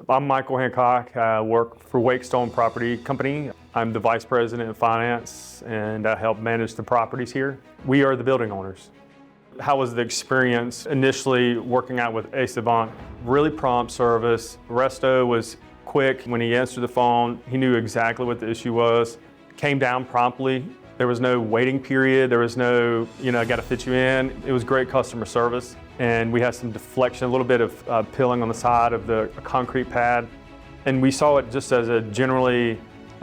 I'm Michael Hancock. I work for Wakestone Property Company. I'm the Vice President of Finance and I help manage the properties here. We are the building owners. How was the experience initially working out with Ace Avant? Really prompt service. Resto was quick. When he answered the phone, he knew exactly what the issue was. Came down promptly. There was no waiting period. There was no, I got to fit you in. It was great customer service. And we had some deflection, a little bit of peeling on the side of the concrete pad. And we saw it just as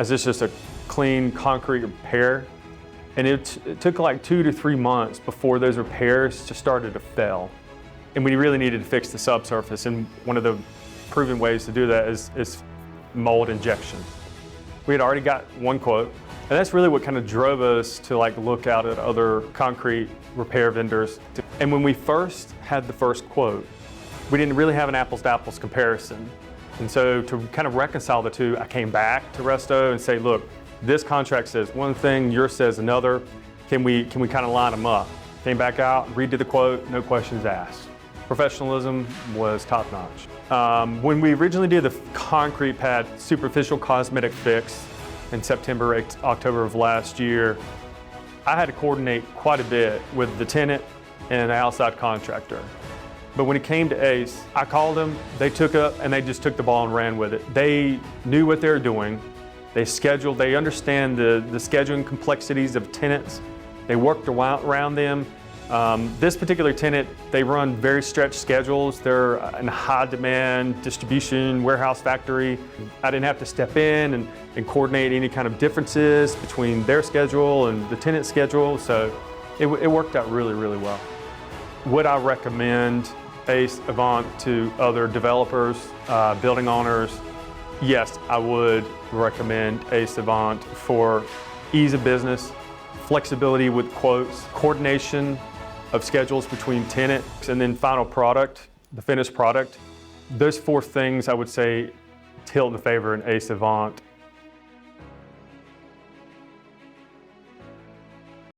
just a clean concrete repair. And it took like 2 to 3 months before those repairs just started to fail. And we really needed to fix the subsurface. And one of the proven ways to do that is mold injection. We had already got one quote. And that's really what kind of drove us to look out at other concrete repair vendors. And when we first had the first quote, we didn't really have an apples to apples comparison. And so to kind of reconcile the two, I came back to Resto and say, look, this contract says one thing, yours says another. Can we kind of line them up? Came back out, redid the quote, no questions asked. Professionalism was top notch. When we originally did the concrete pad superficial cosmetic fix in September, October of last year, I had to coordinate quite a bit with the tenant and the outside contractor. But when it came to Ace, I called them, they took up, and they just took the ball and ran with it. They knew what they were doing. They scheduled, they understand the scheduling complexities of tenants. They worked around them. This particular tenant, they run very stretched schedules. They're in high demand distribution, warehouse factory. I didn't have to step in and coordinate any kind of differences between their schedule and the tenant's schedule. So it worked out really, really well. Would I recommend Ace Avant to other developers, building owners? Yes, I would recommend Ace Avant for ease of business, flexibility with quotes, coordination of schedules between tenants, and then final product, the finished product. Those 4 things I would say tilt in favor in Ace Avant.